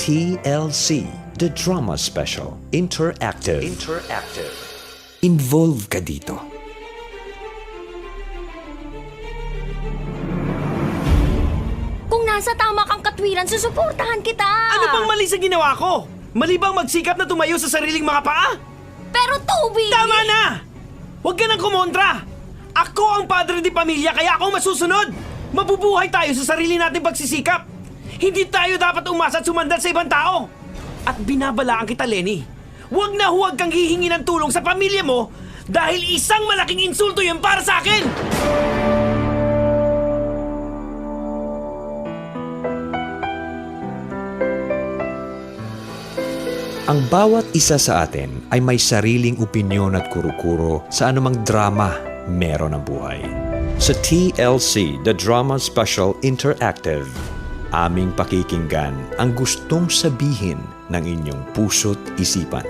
TLC, The Drama Special, Interactive. Involve ka dito. Kung nasa tama kang katwiran, susuportahan kita! Ano bang mali sa ginawa ko? Mali bang magsikap na tumayo sa sariling mga paa? Pero Toby! Tama na! Huwag ka nang kumontra! Ako ang padre di pamilya, kaya ako masusunod! Mabubuhay tayo sa sarili nating pagsisikap! Hindi tayo dapat umasa at sumandal sa ibang tao! At binabalaan kita, Lenny. Huwag na huwag kang hihingi ng tulong sa pamilya mo dahil isang malaking insulto yun para sa akin! Ang bawat isa sa atin ay may sariling opinyon at kuro-kuro sa anumang drama meron ang buhay. Sa TLC, The Drama Special Interactive, aming pakikinggan ang gustong sabihin ng inyong puso't isipan.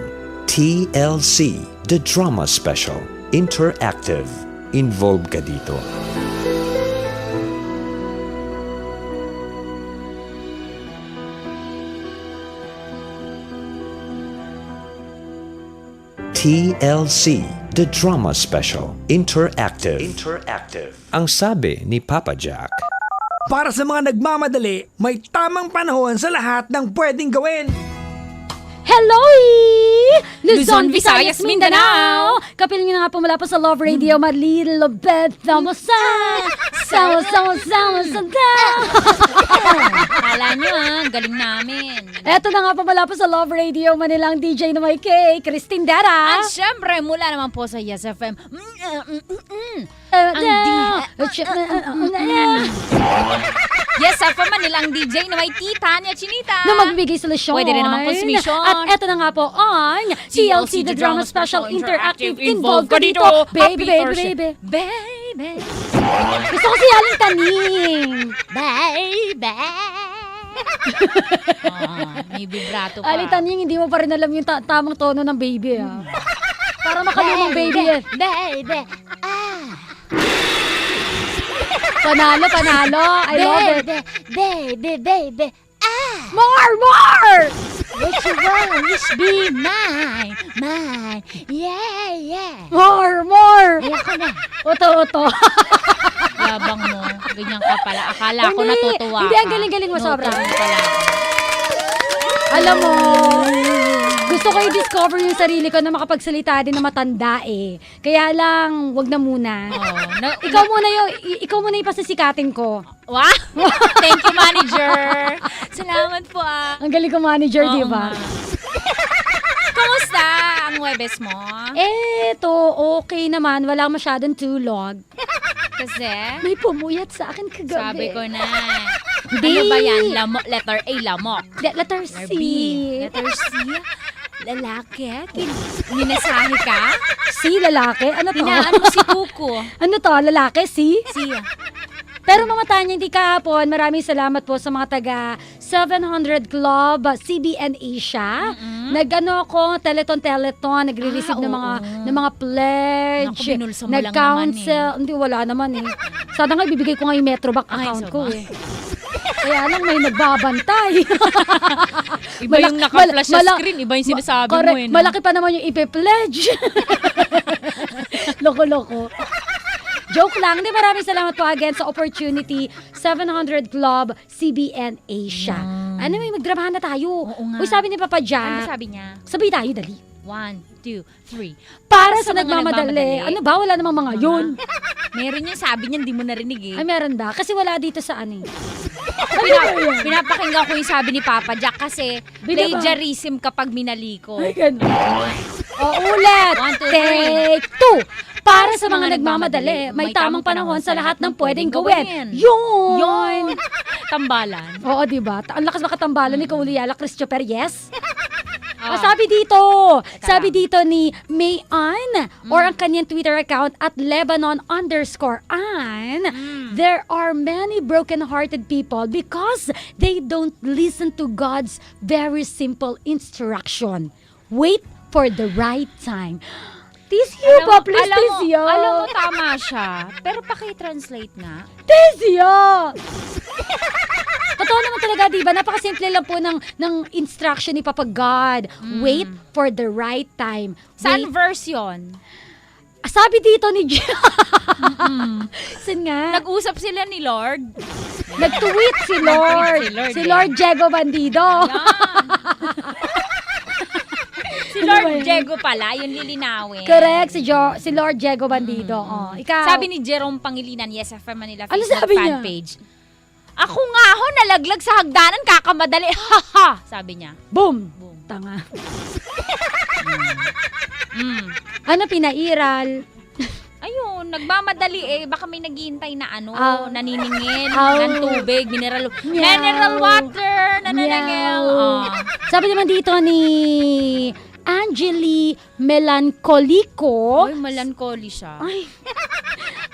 TLC, The Drama Special Interactive. Involve ka dito. TLC, The Drama Special Interactive. Ang sabi ni Papa Jack. Para sa mga nagmamadali, may tamang panahon sa lahat ng pwedeng gawin. Hello! Luzon, Visayas, Mindanao! Kapiling nyo na nga po mula po sa Love Radio, Malilo Bet, Thamosa! Sama. Kala nyo galing namin. Eto na nga po mula po sa Love Radio, Manilang DJ na may K, Christine Dara! At syempre, mula naman po sa Yes FM. Yes FM, Manilang DJ na may Tanya Chinita. Na magbigay solusyon. Pwede rin naman konsumisyon. At eto na nga po on TLC The Drama Special Interactive. Involve ka dito, Happy baby. Baby. Gusto ko si Aling Taning. Baby. May vibrato pa. Aling Taning, hindi mo pa rin alam yung tamang tono ng baby. Para makalumang baby yan. Baby. Panalo. I love it. Baby. More! What you want? Just be mine. Yeah. More! Ayoko na. Oto. Yabang mo. Ganyan ka pala. Akala ko natutuwa Hindi, ka. ang galing-galing mo sobra. Pala ako. Alam mo, gusto ko i-discover yung sarili ko na makapagsalita din na matanda eh. Kaya lang, wag na muna. Ikaw muna yung pasasikatin ko. Wow! Thank you, manager. Salamat po Ang galing ko manager, Oo di ba? nga. Kumusta ang Webes mo? Eto, okay naman. Wala masyadong tulog. Kasi, May pumuyat sa akin kagabi. sabi ko na. Hindi. Ano ba yan? Letter A, lamok. Letter C. Letter B. Letter C. Lalaki? Minasahe ka? C, lalaki? Ano to? Hinaan mo si Kuko. Ano to? Lalaki? C? Si Pero mga Tanya, hindi kahapon, maraming salamat po sa mga taga 700 Club, CBN Asia. Nag-ano ako, teleton, nagre-receive ng mga pledge. Naku, binulsa mo lang nag-counsel. Hindi, wala naman eh. Sana nga, ibibigay ko nga yung Metrobank Ay, account sama. ko eh. Kaya lang may nagbabantay. Iba yung naka-flash sa screen, iba yung sinasabi mo eh. No? Malaki pa naman yung ipe-pledge. Loko-loko. Joke lang. Di, maraming salamat po again sa opportunity. 700 Club, CBN Asia. Ano, may magdramahan na tayo. Oo nga. Uy, sabi ni Papa Ano Jack. sabi niya? Sabay tayo, dali. 1, 2, 3. Para sa mga nagmamadali. Ano ba? Wala namang mga yun. Meron yung sabi niya, hindi mo narinig eh. Ay, meron ba? Kasi wala dito sa ano eh. Pinapakinggan ko yung sabi ni Papa Jack kasi Binaba. plagiarism kapag minaliko. Ay, ganun. O, ulit. 1, 2, 3. Take 2. Para sa mga nagmamadali, may tamang panahon sa lahat ng pwedeng gawin. Yun! Tambalan. Oo, diba? Ang lakas makatambalan ni Kauliyala Christopher, yes? Sabi dito ni Mayan or ang kanyang Twitter account at Lebanon_Ann, there are many broken-hearted people because they don't listen to God's very simple instruction. Wait for the right time. Tisyo ba, please, Tisyo? Alam mo, tama siya. Pero paki-translate nga. Tisyo! Totoo naman talaga, di ba? Napakasimple lang po ng instruction ni Papa God. Wait for the right time. Saan Wait. verse yun? Sabi dito ni Saan nga? Nag-usap sila ni Lord. Nag-tweet si Lord. Si Lord Diego Bandido. Si Lord Diego pala, yung lilinawin. Correct, si Lord Diego Bandido. Oh, ikaw. Sabi ni Jerome Pangilinan, Yes FM Manila Ano Facebook sabi niya? fanpage. Ako nga ho, nalaglag sa hagdanan, kakamadali. Haha, sabi niya. Boom. Boom. Tanga. Mm. Ano pinairal? Ayun, nagmamadali eh. Baka may naghihintay na naniningin Aw. ng tubig, mineral Meow. water, nananangil. Meow. Sabi naman dito ni Angeli Melancolico. Ay, melancholy siya. Ay.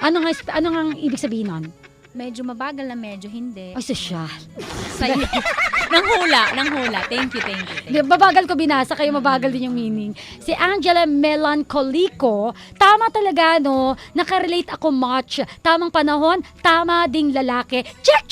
Ano nga ibig sabihin nun? Medyo mabagal na medyo hindi. Ay, sosyal. Sa'yo. Nang hula. Thank you. Babagal ko binasa, kayo mabagal din yung meaning. Si Angela Melancolico, tama talaga, no? Nakarelate ako much. Tamang panahon, tama ding lalaki. Check!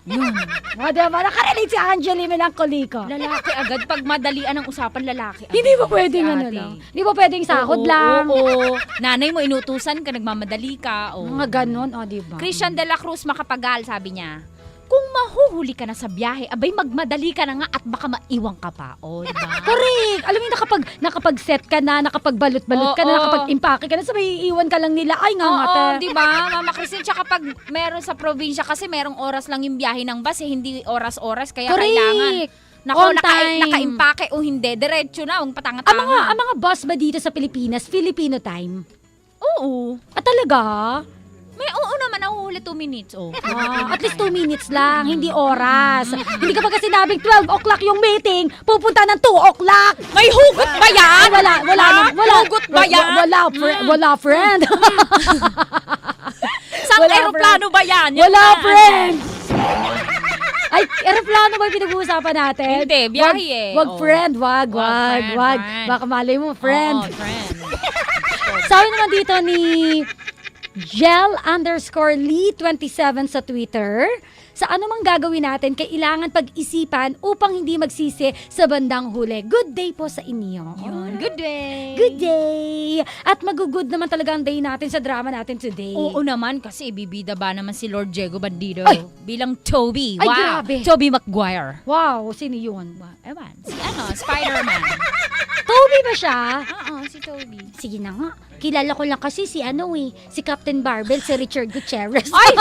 Yun. O, diba? Nakarelate si Angela Melancolico. Lalaki agad. Pag madalian ang usapan, lalaki agad. Hindi ba pwedeng Si ano ate. lang? Hindi ba pwedeng sahod lang? Oo. Nanay mo, inutusan ka, nagmamadali ka. Oo. Mga ganon, o, diba? Christian de la Cruz Makapagal, sabi niya, kung mahuhuli ka na sa biyahe, abay magmadali ka na nga at baka maiwang ka pa. O, diba? Correct! Alam mo yung nakapag-set ka na, nakapagbalot-balot ka na, Oo. nakapag-impake ka na, sabay iiwan ka lang nila. Ay, nga nga, Oo, te. di ba? Mama Christine, tsaka pag meron sa probinsya kasi merong oras lang yung biyahe ng bus, hindi oras-oras, kaya Correct. kailangan. Nako, On time. naka-impake o hindi, diretso na, huwag Ang patanga-tanga. mga bus ba dito sa Pilipinas, Filipino time? Oo. Ah, talaga? May oo naman, nahuhuli 2 minutes. Oh. At least 2 minutes lang, hindi oras. Hindi ka pa kasi sinabing 12 o'clock yung meeting, pupunta ng 2 o'clock. May hugot ba yan? Ay, wala. Hugot ba yan? Wala, friend. Sang Wala, aeroplano ba yan? Yan Wala, na. friend. Ay, aeroplano ba yung pinag-uusapan natin? Hindi, biyahe eh. Wag, Oo. friend, wag. friend. Baka malay mo, friend. Oo, friend. Sabi naman dito ni Gel_Lee27 sa Twitter, sa anumang gagawin natin, kailangan pag-isipan upang hindi magsisi sa bandang huli. Good day po sa inyo. Yun. Good day. Good day! At mag-good naman talaga ang day natin sa drama natin today. Oo naman, kasi ibibida ba naman si Lord Diego Bandido Ay! bilang Toby. Ay, Wow. grabe. Toby Maguire. Wow, sino yun? Ewan, si Spider-Man. Toby ba siya? Oo, si Toby. Sige na nga. Kilala ko lang kasi si si Captain Barbell, si Richard Gutierrez. Ay!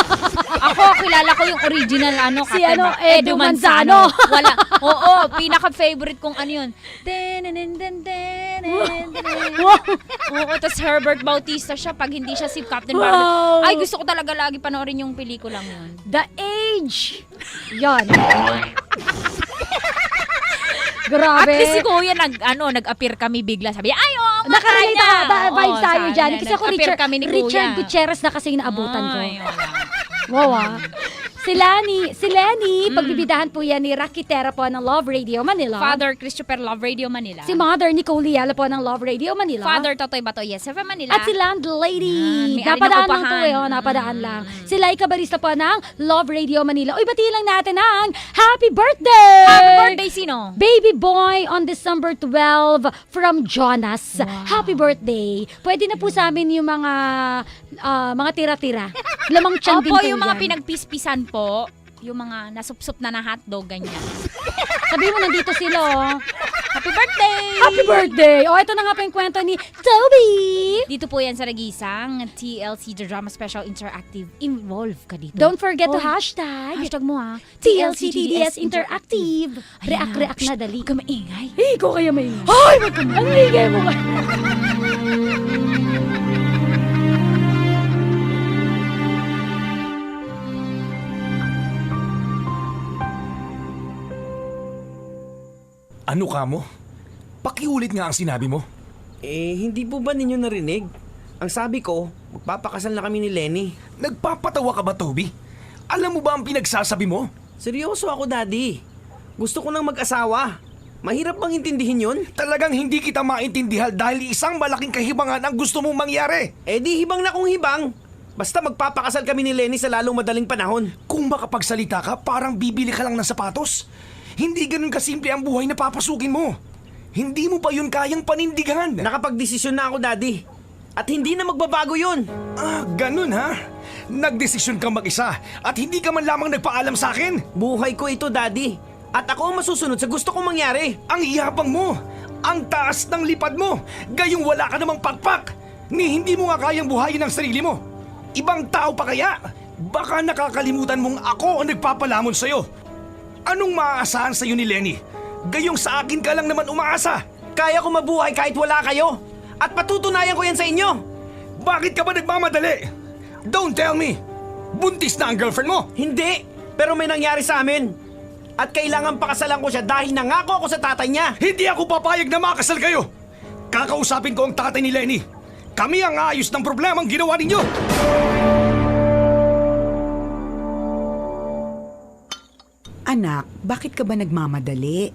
Ako, kilala ko yung original Si Captain Edu Manzano. Wala. Oo, pinaka-favorite kong ano yun. Wow! Oo, tapos Herbert Bautista siya pag hindi siya si Captain Wow. Barbell. Ay, gusto ko talaga lagi panoorin yung pelikulang yun. The Age! Yan. Grabe. At least si Kuya nag-appear kami bigla. Sabi, ay, oo, Nakarelate ako. Vibes tayo sana. dyan. Kasi ako Nag-appear kami ni Kuya. Richard Gutierrez na kasi yung naabutan ko. Ay, wala. Wow, Si Lenny, pagbibidahan po yan ni Rakitera po ng Love Radio Manila. Father Christopher Love Radio Manila. Si Mother Nicole Liala po ng Love Radio Manila. Father Totoy Bato, Yes FM Manila. At si Landlady. Yan, may Napadaan aling lang to upahan. napadaan lang. Si Laika Barista po ng Love Radio Manila. Uy, batiin lang natin ang Happy Birthday! Happy birthday, sino? Baby boy on December 12 from Jonas. Happy birthday. Pwede na po sa amin yung mga tira-tira. Lamang tiyan din Opo, po yung mga yan. pinagpispisan po. Yung mga nasupsup na hotdog, ganyan. Sabi mo, nandito sila, oh. Happy birthday! Happy birthday! O, ito na nga po yung kwento ni Toby! Dito po yan sa Nagisang, TLC The Drama Special Interactive. Involve ka dito. Don't forget to Oy. hashtag Hashtag mo ha. TLC TDS Interactive. Ayan React na dali. Huwag ka maingay. Ikaw kaya may Ay, wag ka Ang ligay mo ka. Ano ka mo? Pakiulit nga ang sinabi mo. Hindi po ba ninyo narinig? Ang sabi ko, magpapakasal na kami ni Lenny. Nagpapatawa ka ba, Toby? Alam mo ba ang pinagsasabi mo? Seryoso ako, Daddy. Gusto ko nang mag-asawa. Mahirap bang intindihin yun? Talagang hindi kita maintindihan dahil isang malaking kahibangan ang gusto mong mangyari. Di hibang na kung hibang. Basta magpapakasal kami ni Lenny sa lalong madaling panahon. Kung makapagsalita ka, parang bibili ka lang ng sapatos. Hindi ganun kasimple ang buhay na papasukin mo. Hindi mo pa yun kayang panindigan. Nakapagdesisyon na ako, Daddy. At hindi na magbabago yun. Ganun ha? Nagdesisyon kang mag-isa at hindi ka man lamang nagpaalam sa akin? Buhay ko ito, Daddy. At ako ang masusunod sa gusto kong mangyari. Ang yabang mo! Ang taas ng lipad mo! Gayong wala ka namang pakpak! Ni hindi mo nga kayang buhayin ang sarili mo! Ibang tao pa kaya? Baka nakakalimutan mong ako ang nagpapalamon sa'yo. Anong maaasahan sa'yo ni Lenny? Gayong sa akin ka lang naman umaasa. Kaya ko mabuhay kahit wala kayo. At patutunayan ko yan sa inyo. Bakit ka ba nagmamadali? Don't tell me! Buntis na ang girlfriend mo! Hindi, pero may nangyari sa amin. At kailangan pakasalan ko siya dahil nangako ako sa tatay niya. Hindi ako papayag na makasal kayo! Kakausapin ko ang tatay ni Lenny. Kami ang aayos ng problemang ginawa ninyo! Anak, bakit ka ba nagmamadali?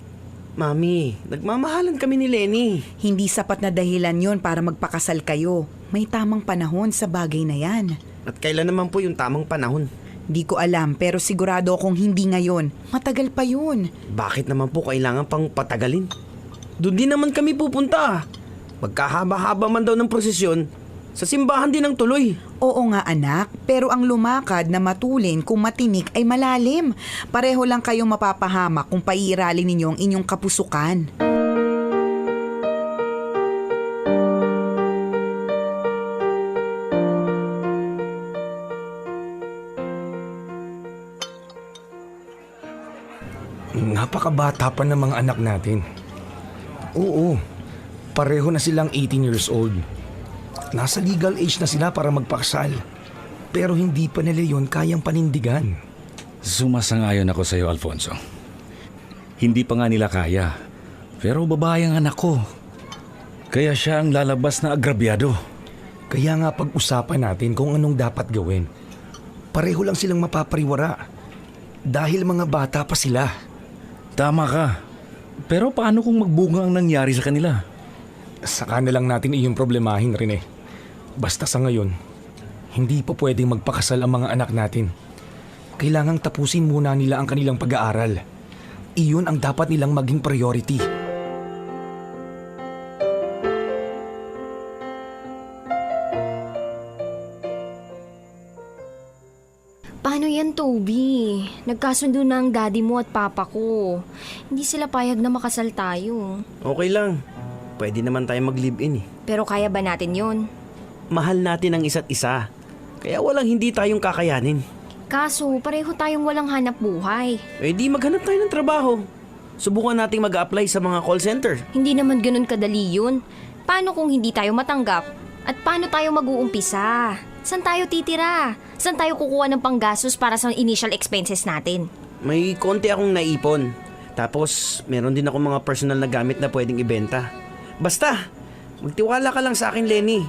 Mami, nagmamahalan kami ni Lenny. Hindi sapat na dahilan yon para magpakasal kayo. May tamang panahon sa bagay na yan. At kailan naman po yung tamang panahon? Di ko alam pero sigurado akong hindi ngayon. Matagal pa yun. Bakit naman po kailangan pang patagalin? Doon din naman kami pupunta. Magkahaba-haba man daw ng prosesyon, sa simbahan din ang tuloy. Oo nga anak, pero ang lumakad na matulin kung matinik ay malalim. Pareho lang kayong mapapahamak kung paiiralin ninyo ang inyong kapusukan. Napakabata pa ng mga anak natin. Oo, pareho na silang 18 years old. Nasa legal age na sila para magpakasal. Pero hindi pa nila yun kayang panindigan. Sumasangayon ako sa iyo, Alfonso. Hindi pa nga nila kaya. Pero babae ang anak ko. Kaya siya ang lalabas na agrabyado. Kaya nga pag-usapan natin kung anong dapat gawin. Pareho lang silang mapapariwara. Dahil mga bata pa sila. Tama ka. Pero paano kung magbunga ang nangyari sa kanila? Saka na lang natin iyong problemahin, Rene. Basta sa ngayon, hindi pa pwedeng magpakasal ang mga anak natin. Kailangang tapusin muna nila ang kanilang pag-aaral. Iyon ang dapat nilang maging priority. Paano yan, Toby? Nagkasundo na ang daddy mo at papa ko. Hindi sila payag na makasal tayo. Okay lang. Pwede naman tayo mag-live-in eh. Pero kaya ba natin yon? Mahal natin ang isa't isa. Kaya walang hindi tayong kakayanin. Kaso, pareho tayong walang hanap buhay. Eh di maghanap tayo ng trabaho. Subukan nating mag-apply sa mga call center. Hindi naman ganun kadali yun. Paano kung hindi tayo matanggap? At paano tayo mag-uumpisa? Saan tayo titira? Saan tayo kukuha ng panggastos para sa initial expenses natin? May konti akong naipon. Tapos, meron din ako mga personal na gamit na pwedeng ibenta. Basta, magtiwala ka lang sa akin, Lenny.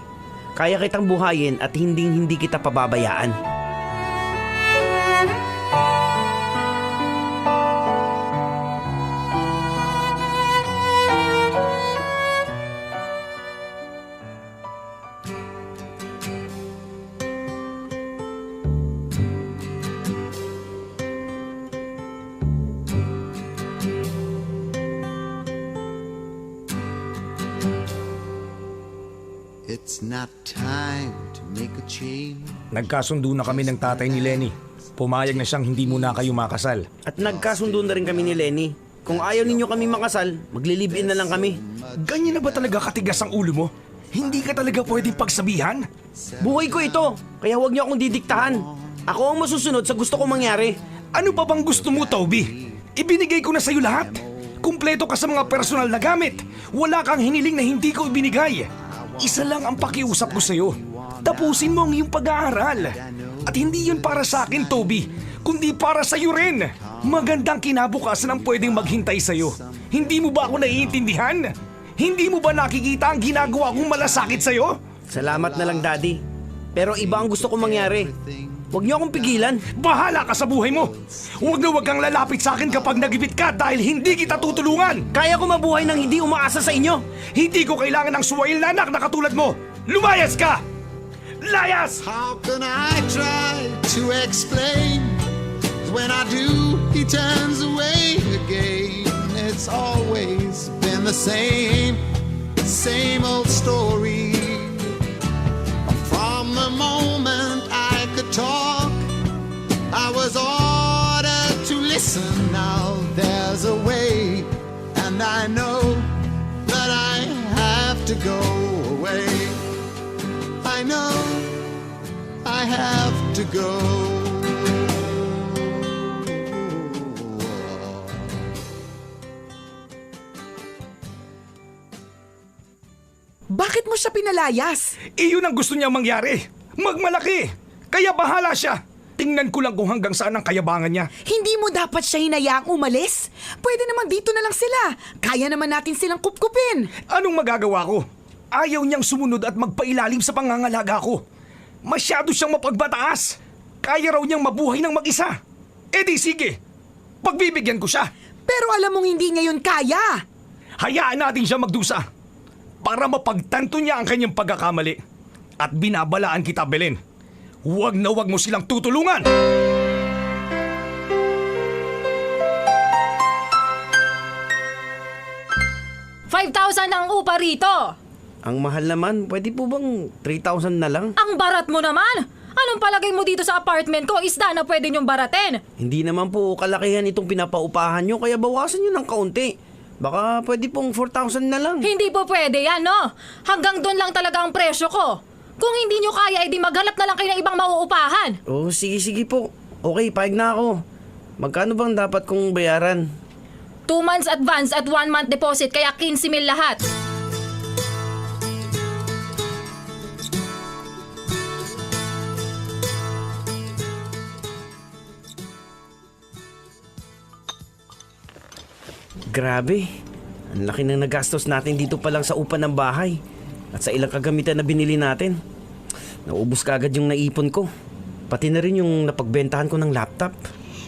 Kaya kitang buhayin at hindi kita pababayaan. It's not time to make a change. Nagkasundo na kami ng tatay ni Lenny. Pumayag na siyang hindi muna kayo makasal. At nagkasundo na rin kami ni Lenny. Kung ayaw ninyo kami makasal, magli-live-in na lang kami. Ganyan na ba talaga katigas ang ulo mo? Hindi ka talaga pwedeng pagsabihan? Buhay ko ito, kaya huwag niyo akong didiktahan. Ako ang masusunod sa gusto kong mangyari. Ano pa bang gusto mo, Toby? Ibinigay ko na sa'yo lahat. Kumpleto ka sa mga personal na gamit. Wala kang hiniling na hindi ko ibinigay. Isa lang ang pakiusap ko sa'yo. Tapusin mo ang iyong pag-aaral. At hindi yun para sa akin, Toby, kundi para sa'yo rin. Magandang kinabukasan ang pwedeng maghintay sa'yo. Hindi mo ba ako naiintindihan? Hindi mo ba nakikita ang ginagawa kong malasakit sa'yo? Salamat na lang, Daddy. Pero iba ang gusto kong mangyari. Huwag niyo akong pigilan. Bahala ka sa buhay mo. Huwag na huwag kang lalapit sa akin kapag nagipit ka dahil hindi kita tutulungan. Kaya ko mabuhay nang hindi umaasa sa inyo. Hindi ko kailangan ng suwail na anak na katulad mo. Lumayas ka! Layas! How can I try to explain? When I do, he turns away again. It's always been the same old story. From the moment I could talk, I was ordered to listen. Now there's a way, and I know that I have to go away. I know I have to go. Bakit mo siya pinalayas? Iyon ang gusto niya mangyari. Magmalaki. Kaya bahala siya. Tingnan ko lang kung hanggang saan ang kayabangan niya. Hindi mo dapat siya hinayaang umalis. Pwede naman dito na lang sila. Kaya naman natin silang kupkupin. Anong magagawa ko? Ayaw niyang sumunod at magpailalim sa pangangalaga ko. Masyado siyang mapagbataas. Kaya raw niyang mabuhay ng mag-isa. E di sige, pagbibigyan ko siya. Pero alam mong hindi niya yun kaya. Hayaan natin siya magdusa para mapagtanto niya ang kanyang pagkakamali. At binabalaan kita, Belen. Huwag na huwag mo silang tutulungan! $5,000 ang upa rito! Ang mahal naman, pwede po bang 3,000 na lang? Ang barat mo naman! Anong palagay mo dito sa apartment ko? Isda na pwede niyong baratin! Hindi naman po kalakihan itong pinapaupahan nyo, kaya bawasan nyo ng kaunti. Baka pwede pong 4,000 na lang. Hindi po pwede yan, no? Hanggang doon lang talaga ang presyo ko. Kung hindi nyo kaya, edi maghanap na lang kayo ng ibang mauupahan. Oh, sige po. Okay, payag na ako. Magkano bang dapat kong bayaran? 2 months advance at 1 month deposit, kaya 15,000 lahat. Grabe. Ang laki ng nagastos natin dito pa lang sa upa ng bahay. At sa ilang kagamitan na binili natin. Naubos kaagad yung naipon ko. Pati na rin yung napagbentahan ko ng laptop.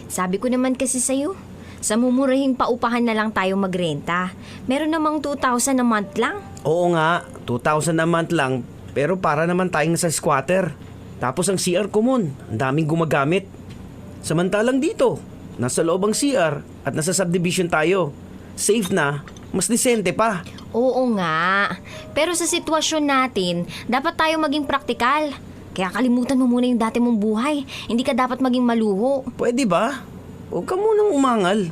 Sabi ko naman kasi sa'yo, sa mumurahing paupahan na lang tayo magrenta. Meron namang 2,000 a month lang. Oo nga, 2,000 a month lang. Pero para naman tayong sa squatter. Tapos ang CR common, ang daming gumagamit. Samantalang dito, nasa loob ang CR at nasa subdivision tayo. Safe na, mas disente pa. Oo nga. Pero sa sitwasyon natin, dapat tayo maging praktikal. Kaya kalimutan mo muna yung dati mong buhay. Hindi ka dapat maging maluho. Pwede ba? Huwag ka munang umangal.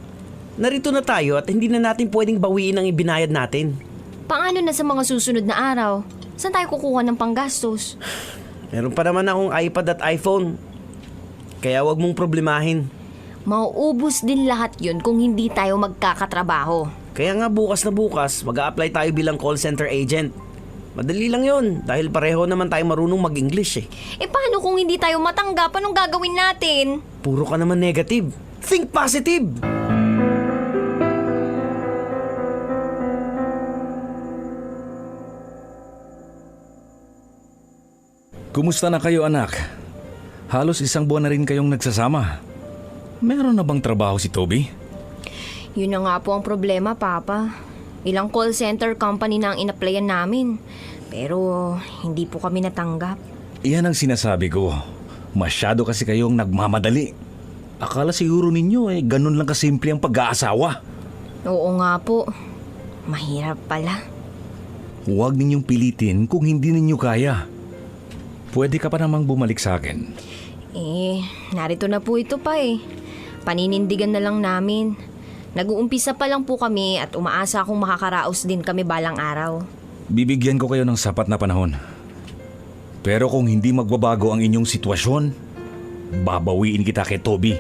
Narito na tayo at hindi na natin pwedeng bawiin ang ibinayad natin. Paano na sa mga susunod na araw? Saan tayo kukuha ng panggastos? Meron pa naman akong iPad at iPhone. Kaya huwag mong problemahin. Mauubos din lahat yun kung hindi tayo magkakatrabaho. Kaya nga bukas na bukas, mag-a-apply tayo bilang call center agent. Madali lang yon dahil pareho naman tayo marunong mag-English eh. Eh paano kung hindi tayo matanggap? Anong gagawin natin? Puro ka naman negative. Think positive! Kumusta na kayo, anak? Halos 1 buwan na rin kayong nagsasama. Meron na bang trabaho si Toby? Yun na nga po ang problema, Papa. Ilang call center company na ang in-applyan namin. Pero hindi po kami natanggap. Iyan ang sinasabi ko. Masyado kasi kayong nagmamadali. Akala siguro ninyo ganun lang kasimple ang pag-aasawa. Oo nga po. Mahirap pala. Huwag ninyong pilitin kung hindi ninyo kaya. Pwede ka pa namang bumalik sa akin. Narito na po ito pa eh. Paninindigan na lang namin. Nag-uumpisa pa lang po kami at umaasa akong makakaraos din kami balang araw. Bibigyan ko kayo ng sapat na panahon. Pero kung hindi magbabago ang inyong sitwasyon, babawiin kita kay Toby.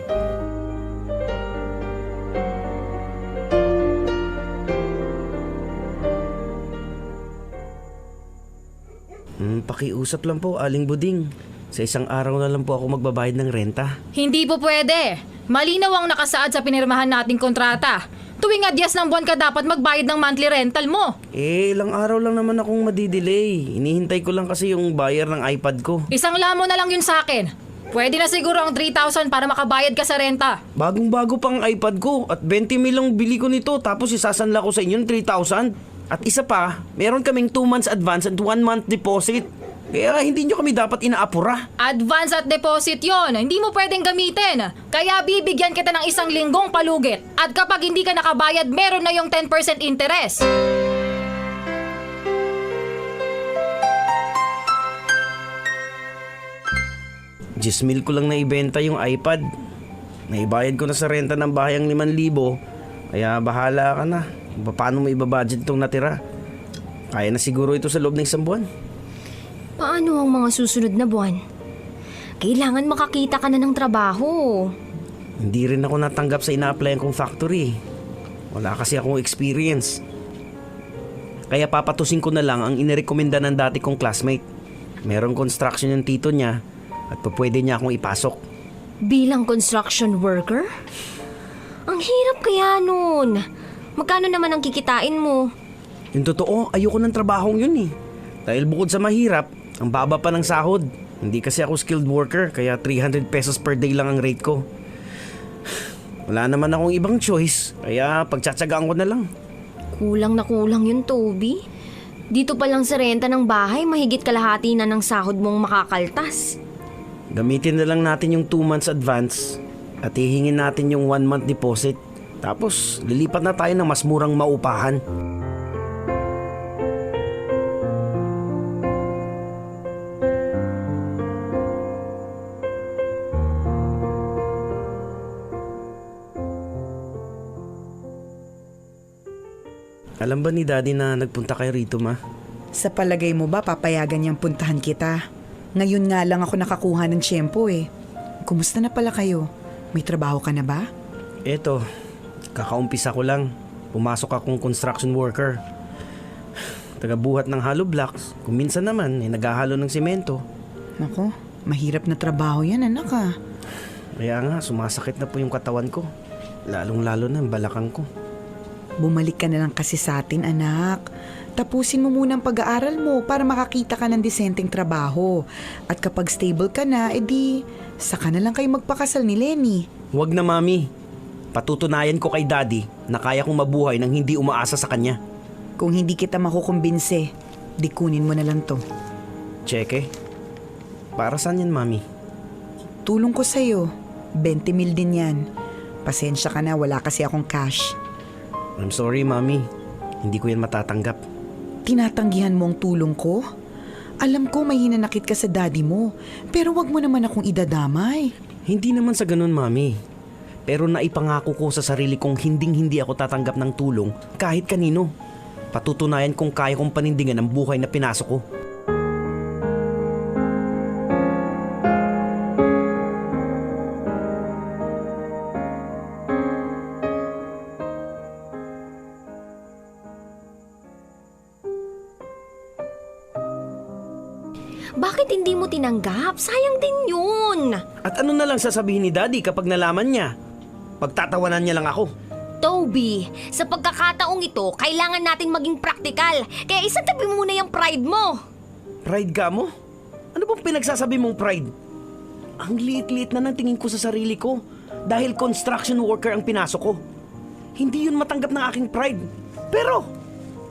Pakiusap lang po, Aling Buding. Sa 1 araw na lang po ako magbabayad ng renta. Hindi po pwede. Malinaw ang nakasaad sa pinirmahan nating kontrata. Tuwing adyas ng buwan ka dapat magbayad ng monthly rental mo. Ilang araw lang naman akong madidelay. Inihintay ko lang kasi yung buyer ng iPad ko. Isang lamo na lang yun sa akin. Pwede na siguro ang 3,000 para makabayad ka sa renta. Bagong-bago pang iPad ko at 20 mil lang bili ko nito tapos isasanla ko sa inyo ng 3,000. At isa pa, meron kaming 2 months advance at 1 month deposit. Kaya hindi nyo kami dapat inaapura. Advance at deposit yon. Hindi mo pwedeng gamitin. Kaya bibigyan kita ng 1 linggong palugit. At kapag hindi ka nakabayad, meron na yung 10% interest. $10,000 ko lang naibenta yung iPad. Naibayad ko na sa renta ng bahay ang 5,000. Kaya bahala ka na. Paano mo ibabudget itong natira? Kaya na siguro ito sa loob ng 1 buwan. Paano ang mga susunod na buwan? Kailangan makakita ka na ng trabaho. Hindi rin ako natanggap sa ina-applyan kong factory. Wala kasi akong experience. Kaya papatusin ko na lang ang inirekomenda ng dati kong classmate. Merong construction yung tito niya at pwede niya akong ipasok. Bilang construction worker? Ang hirap kaya nun. Magkano naman ang kikitain mo? Yung totoo, ayoko ng trabahong yun eh. Dahil bukod sa mahirap, ang baba pa ng sahod. Hindi kasi ako skilled worker, kaya 300 pesos per day lang ang rate ko. Wala naman akong ibang choice, kaya pagtsatsagaan ko na lang. Kulang na kulang yun, Toby. Dito pa lang sa renta ng bahay, mahigit kalahati na ng sahod mong makakaltas. Gamitin na lang natin yung 2 months advance at hihingin natin yung 1 month deposit. Tapos lilipat na tayo ng mas murang maupahan. Alam ba ni Daddy na nagpunta kayo rito, Ma? Sa palagay mo ba papayagan niyang puntahan kita? Ngayon nga lang ako nakakuha ng tiyempo eh. Kumusta na pala kayo? May trabaho ka na ba? Eto, kakaumpisa ko lang. Pumasok akong construction worker. Tagabuhat ng hollow blocks. Kung minsan naman, naghahalo ng simento. Ako, mahirap na trabaho yan, anak ah. Kaya nga, sumasakit na po yung katawan ko. Lalong-lalo na ang balakang ko. Bumalik ka na lang kasi sa atin, anak. Tapusin mo muna ang pag-aaral mo para makakita ka ng disenteng trabaho. At kapag stable ka na, edi, saka na lang kayo magpakasal ni Lenny. Huwag na, Mami. Patutunayan ko kay Daddy na kaya kong mabuhay nang hindi umaasa sa kanya. Kung hindi kita makukumbinse, di kunin mo na lang to. Cheque? Para saan yan, Mami? Tulong ko sa'yo. 20,000 din yan. Pasensya ka na, wala kasi akong cash. I'm sorry, Mami. Hindi ko yan matatanggap. Tinatanggihan mo ang tulong ko? Alam ko may hinanakit ka sa daddy mo, pero wag mo naman akong idadamay. Hindi naman sa ganun, Mami. Pero naipangako ko sa sarili kong hinding-hindi ako tatanggap ng tulong kahit kanino. Patutunayan kong kaya kong panindigan ang buhay na pinasok ko. Bakit hindi mo tinanggap? Sayang din yun. At ano na lang sasabihin ni Daddy kapag nalaman niya? Pagtatawanan niya lang ako. Toby, sa pagkakataong ito, kailangan nating maging praktikal. Kaya isatabi mo muna yung pride mo. Pride ka mo? Ano bang pinagsasabi mong pride? Ang liit-liit na ng tingin ko sa sarili ko dahil construction worker ang pinasok ko. Hindi yun matanggap ng aking pride. Pero,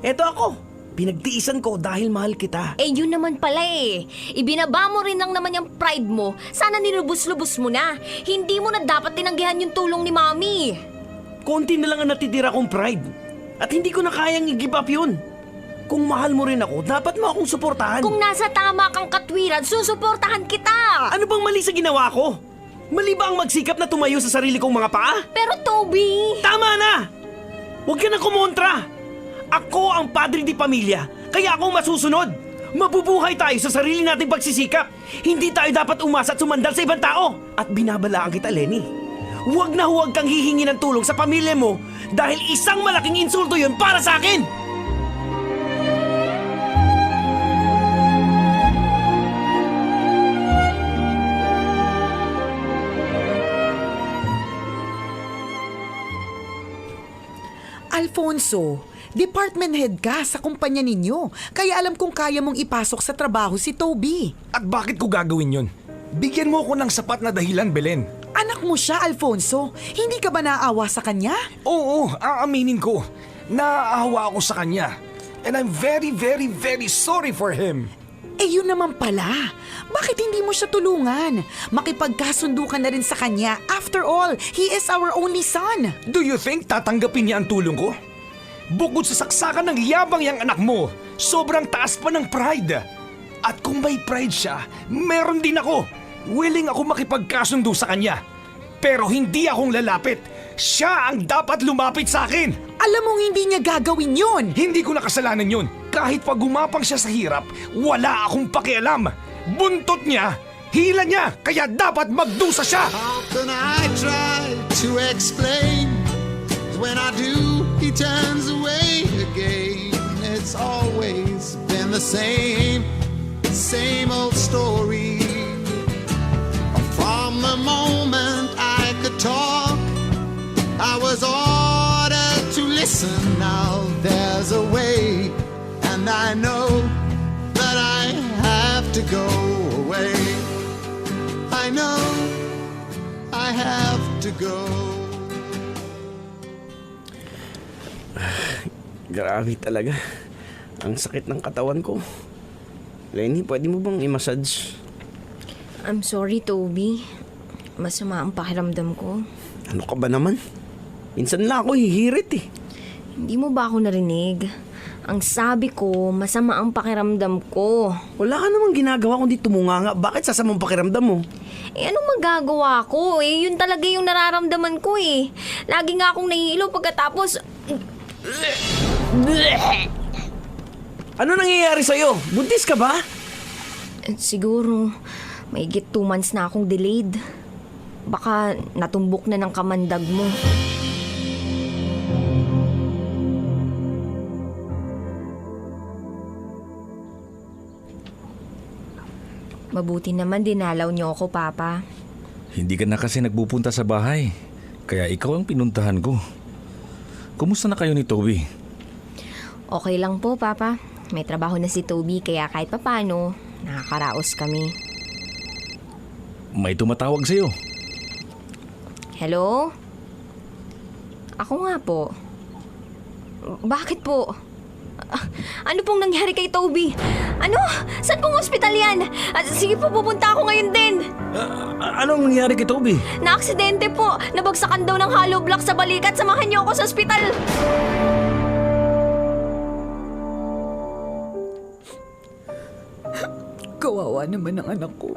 eto ako. Pinagtiisan ko dahil mahal kita. Eh yun naman pala eh. Ibinaba mo rin lang naman yung pride mo. Sana nilubos-lubos mo na. Hindi mo na dapat tinanggihan yung tulong ni Mami. Konti na lang ang natitira kong pride. At hindi ko na kayang i-give up yun. Kung mahal mo rin ako, dapat mo akong suportahan. Kung nasa tama kang katwiran, susuportahan kita. Ano bang mali sa ginawa ko? Mali ba ang magsikap na tumayo sa sarili kong mga paa? Pero Toby! Tama na! Huwag ka na kumontra! Ako ang padre di pamilya, kaya ako masusunod. Mabubuhay tayo sa sarili nating pagsisikap. Hindi tayo dapat umasa at sumandal sa ibang tao. At binabalaan kita, Lenny. Huwag na huwag kang hihingi ng tulong sa pamilya mo dahil isang malaking insulto yun para sa akin. Alfonso, department head ka sa kumpanya ninyo. Kaya alam kong kaya mong ipasok sa trabaho si Toby. At bakit ko gagawin yun? Bigyan mo ko ng sapat na dahilan, Belen. Anak mo siya, Alfonso. Hindi ka ba naawa sa kanya? Oo, aaminin ko. Naaawa ako sa kanya. And I'm very, very, very sorry for him. Eh Ayun naman pala. Bakit hindi mo siya tulungan? Makipagkasundo ka na rin sa kanya. After all, he is our only son. Do you think tatanggapin niya ang tulong ko? Bukod sa saksakan ng yabang yang anak mo, sobrang taas pa ng pride. At kung may pride siya, meron din ako. Willing ako makipagkasundo sa kanya. Pero hindi akong lalapit. Siya ang dapat lumapit sa akin. Alam mong hindi niya gagawin yun. Hindi ko nakasalanan yun. Kahit pag gumapang siya sa hirap, wala akong pakialam. Buntot niya, hila niya, kaya dapat magdusa siya. How can I try to explain? When I do, he turns away again. It's always been the same old story. From the moment I could talk, I was ordered to listen. Now there's a way, and I know that I have to go away. I know I have to go. Grabe talaga. Ang sakit ng katawan ko. Lenny, pwede mo bang i-massage? I'm sorry, Toby. Masama ang pakiramdam ko. Ano ka ba naman? Minsan lang ako hihirit eh. Hindi mo ba ako narinig? Ang sabi ko, masama ang pakiramdam ko. Wala ka namang ginagawa kundi tumunganga. Bakit sasamang pakiramdam mo? Eh, anong magagawa ko? Eh, yun talaga yung nararamdaman ko eh. Lagi nga akong nahihilo pagkatapos... Ano nangyayari sa'yo? Buntis ka ba? Siguro, mahigit 2 months na akong delayed. Baka natumbok na ng kamandag mo. Mabuti naman dinalaw niyo ako, Papa. Hindi ka na kasi nagpupunta sa bahay. Kaya ikaw ang pinuntahan ko. Kumusta na kayo ni Toby? Okay lang po, Papa. May trabaho na si Toby kaya kahit papano, nakakaraos kami. May tumatawag sa'yo. Hello? Ako nga po. Bakit po? Ano pong nangyari kay Toby? Ano? Saan pong ospital yan? Sige po, pupunta ako ngayon din. Anong nangyari kay Toby? Na-aksidente po. Nabagsakan daw ng hollow block sa balikat. Samahan niyo ako sa ospital. Kawawa naman ang anak ko.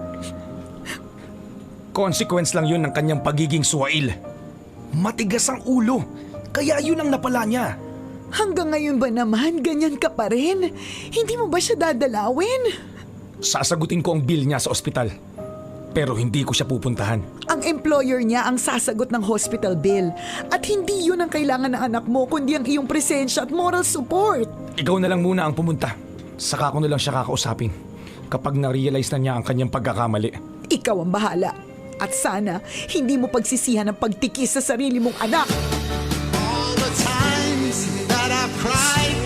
Consequence lang yun ng kanyang pagiging suwail. Matigas ang ulo, kaya yun ang napala niya. Hanggang ngayon ba naman, ganyan ka pa rin? Hindi mo ba siya dadalawin? Sasagutin ko ang bill niya sa ospital. Pero hindi ko siya pupuntahan. Ang employer niya ang sasagot ng hospital bill. At hindi yun ang kailangan ng anak mo, kundi ang iyong presensya at moral support. Ikaw na lang muna ang pumunta. Saka ko na lang siya kakausapin. Kapag na-realize na niya ang kanyang pagkakamali. Ikaw ang bahala. At sana, hindi mo pagsisihan ang pagtikis sa sarili mong anak. All the times that I've cried,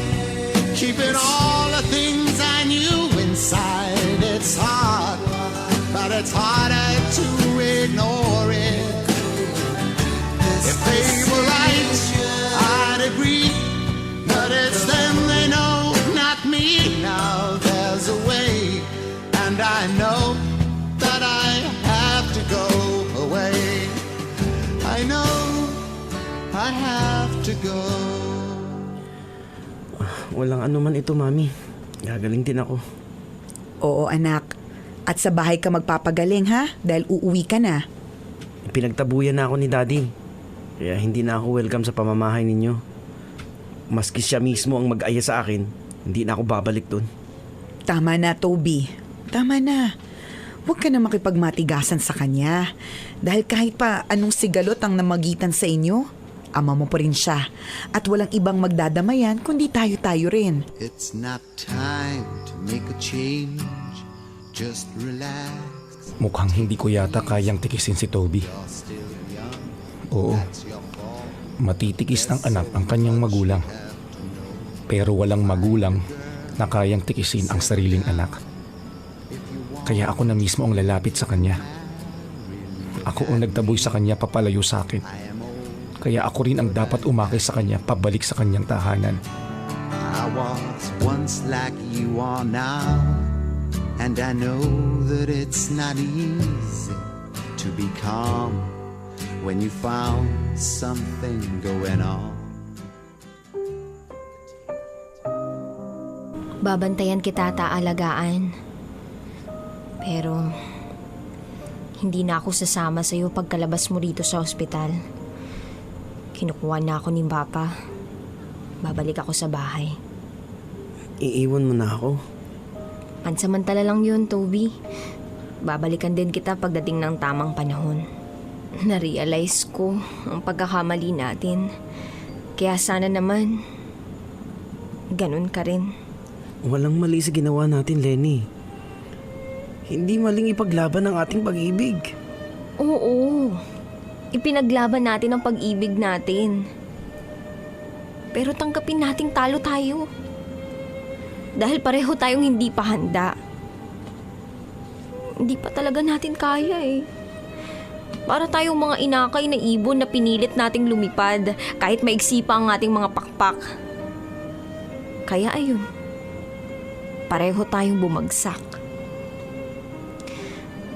keeping all the things I knew inside. It's hard, but it's harder to ignore it. If they were right, I'd agree. But it's them they know, not me. Now there's a way, and I know that I have to go away. I know I have to go. Walang anuman ito, Mami. Gagaling din ako. Oo, anak. At sa bahay ka magpapagaling, ha? Dahil uuwi ka na. Pinagtabuyan na ako ni Daddy. Kaya hindi na ako welcome sa pamamahay ninyo. Maski siya mismo ang mag-aya sa akin, hindi na ako babalik doon. Tama na, Toby. Tama na. Huwag ka na makipagmatigasan sa kanya. Dahil kahit pa anong sigalot ang namagitan sa inyo, ama mo pa rin siya. At walang ibang magdadamayan kundi tayo-tayo rin. It's not time to make a change. Just relax. Mukhang hindi ko yata kayang tikisin si Toby. Oo, matitikis ng anak ang kanyang magulang. Pero walang magulang na kayang tikisin ang sariling anak. Kaya ako na mismo ang lalapit sa kanya. Ako ang nagtaboy sa kanya papalayo sa akin. Kaya ako rin ang dapat umakay sa kanya pabalik sa kanyang tahanan. I was once like you are now. And I know that it's not easy to be calm when you found something going on. Babantayan kita at aalagaan. Pero, hindi na ako sasama sa'yo pagkalabas mo rito sa ospital. Kinukuha na ako ni Papa. Babalik ako sa bahay. Iiwan mo na ako? Pansamantala lang yun, Toby. Babalikan din kita pagdating ng tamang panahon. Na-realize ko ang pagkakamali natin. Kaya sana naman, ganun ka rin. Walang mali sa ginawa natin, Lenny. Hindi maling ipaglaban ang ating pag-ibig. Oo, ipinaglaban natin ang pag-ibig natin. Pero tanggapin nating talo tayo. Dahil pareho tayong hindi pa handa. Hindi pa talaga natin kaya eh. Para tayong mga inakay na ibon na pinilit nating lumipad kahit maigsi pa ang ating mga pakpak. Kaya ayun, pareho tayong bumagsak.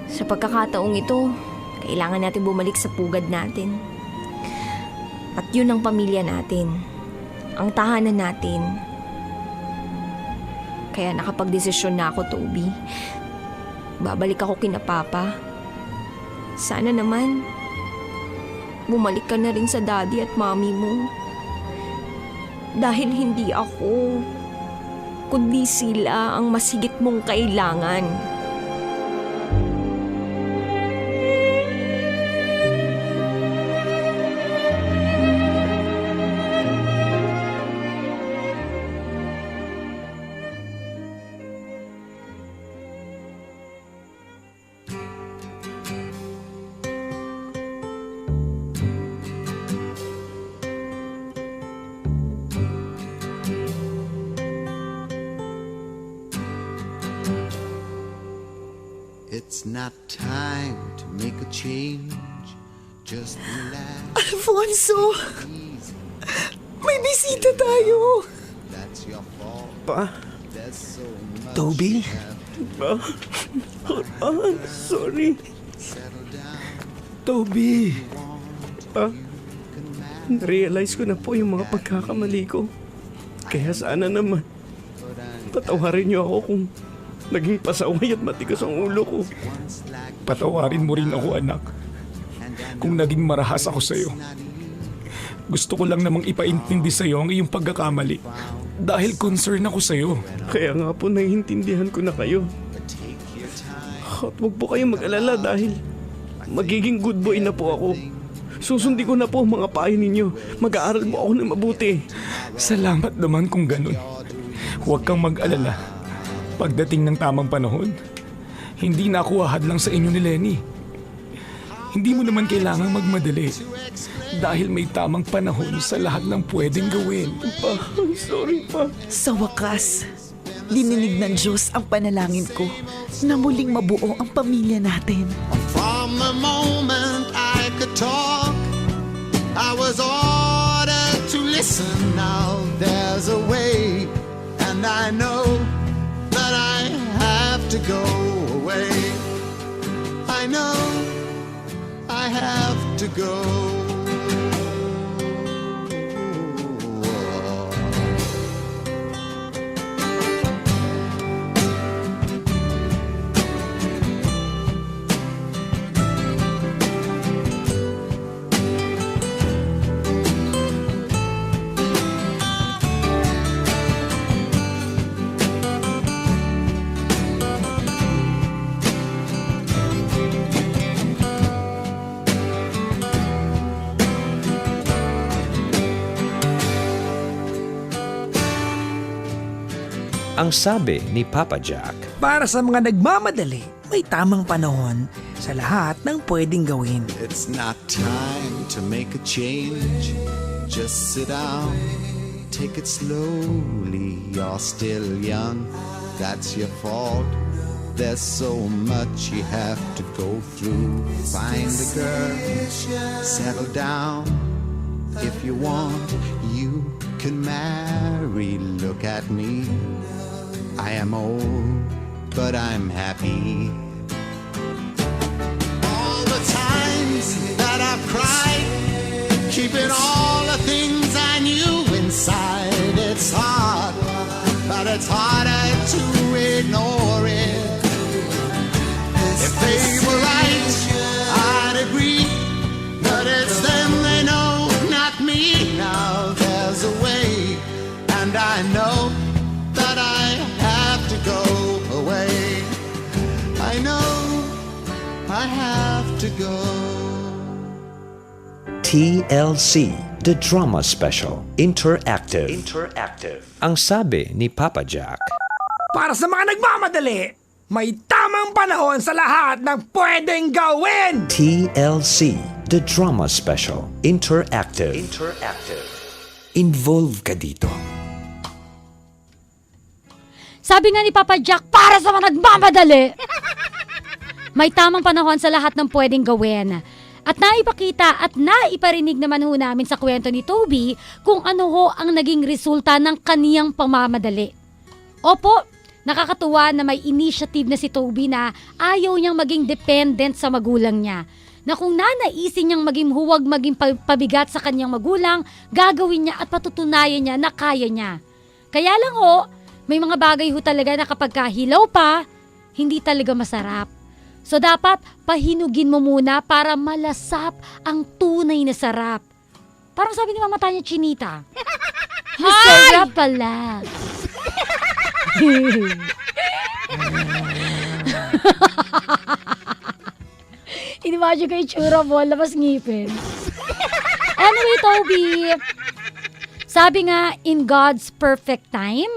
Sa pagkakataong ito, kailangan natin bumalik sa pugad natin. At yun ang pamilya natin, ang tahanan natin. Kaya nakapagdesisyon na ako, Toby. Babalik ako kina Papa. Sana naman, bumalik ka na rin sa daddy at mommy mo. Dahil hindi ako, kundi sila ang masigit mong kailangan. It's not time to make a change. Just relax. Alfonso! May bisita tayo! That's your fault. Pa? There's so much Toby? Pa? Sorry. settle down. Toby! Pa? Realize ko na po yung mga pagkakamali ko. Kaya sana naman, patawarin niyo ako kung naging pasaway at matigas ang ulo ko. Patawarin mo rin ako, anak. Kung naging marahas ako sa'yo. Gusto ko lang namang ipaintindi sa'yo ang iyong pagkakamali. Dahil concern ako sa'yo. Kaya nga po naiintindihan ko na kayo. At huwag po kayong mag-alala dahil magiging good boy na po ako. Susundin ko na po ang mga payo ninyo. Mag-aaral mo ako na mabuti. Salamat naman kung ganun. Huwag kang mag-alala. Pagdating ng tamang panahon, hindi na ako ahad lang sa inyo ni Lenny. Hindi mo naman kailangang magmadali dahil may tamang panahon sa lahat ng pwedeng gawin. Pa, sorry pa. Sa wakas, dininig ng Diyos ang panalangin ko na muling mabuo ang pamilya natin. From the moment I could talk, I was ordered to listen. Now there's a way, and I know that I have to go away. I know I have to go. Ang sabi ni Papa Jack, Para sa mga nagmamadali, may tamang panahon sa lahat ng pwedeng gawin. It's not time to make a change. Just sit down, take it slowly. You're still young, that's your fault. There's so much you have to go through. Find a girl, settle down. If you want, you can marry. Look at me, I am old, but I'm happy. All the times that I've cried, keeping all the things I knew inside. It's hard, but it's harder to ignore it. If they were right, I'd agree, but it's them they know, not me. Now there's a way, and I know that I have to go away. I know I have to go. TLC, The Drama Special, Interactive. Ang sabi ni Papa Jack, Para sa mga nagmamadali, may tamang panahon sa lahat ng pwedeng gawin! TLC, The Drama Special, Interactive. Involve ka dito. Sabi nga ni Papa Jack, para sa mga nagmamadali, may tamang panahon sa lahat ng pwedeng gawin. At naipakita at naiparinig naman ho namin sa kwento ni Toby kung ano ho ang naging resulta ng kaniyang pamamadali. Opo, nakakatuwa na may initiative na si Toby na ayaw niyang maging dependent sa magulang niya. Na kung nanaisin niyang maging huwag maging pabigat sa kanyang magulang, gagawin niya at patutunayan niya na kaya niya. Kaya lang ho, may mga bagay ho talaga na kapag kahilaw pa, hindi talaga masarap. So dapat pahinugin mo muna para malasap ang tunay na sarap. Parang sabi ni Mama Tanya Chinita, masarap pala. Inimagine ko yung tsura mo, labas ngipin. Anyway, Toby, sabi nga, in God's perfect time,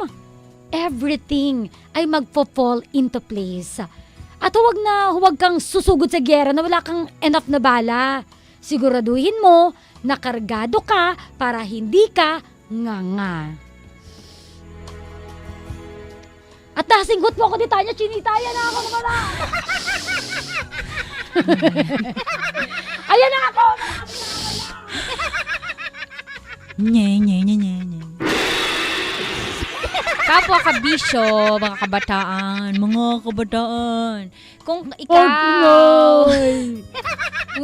everything ay magpo-fall into place. At huwag kang susugod sa gyera na wala kang enough na bala. Siguraduhin mo na kargado ka para hindi ka nganga. At nasinggot mo ako ni Tanya Chinita, yan na ako naman. Ayan na ako! Kapwa kabisyo, mga kabataan. Kung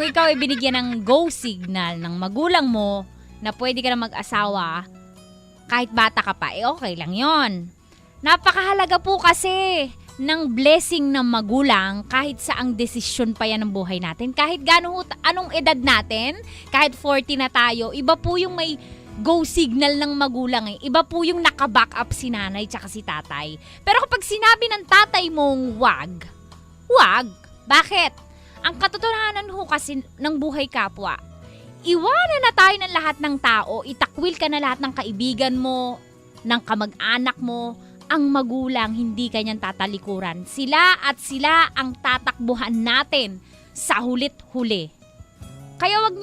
ikaw ay binigyan ng go signal ng magulang mo na pwede ka na mag-asawa, kahit bata ka pa, okay lang yon. Napakahalaga po kasi ng blessing ng magulang kahit saang desisyon pa yan ng buhay natin. Kahit anong edad natin, kahit 40 na tayo, iba po yung may go signal ng magulang eh. Iba po yung naka-back up si nanay tsaka si tatay. Pero kapag sinabi ng tatay mong wag. Bakit? Ang katotohanan ho kasi ng buhay kapwa, iwanan na tayo ng lahat ng tao, itakwil ka na lahat ng kaibigan mo, ng kamag-anak mo, ang magulang hindi kanyang tatalikuran. Sila ang tatakbuhan natin sa hulit-huli. Kaya wag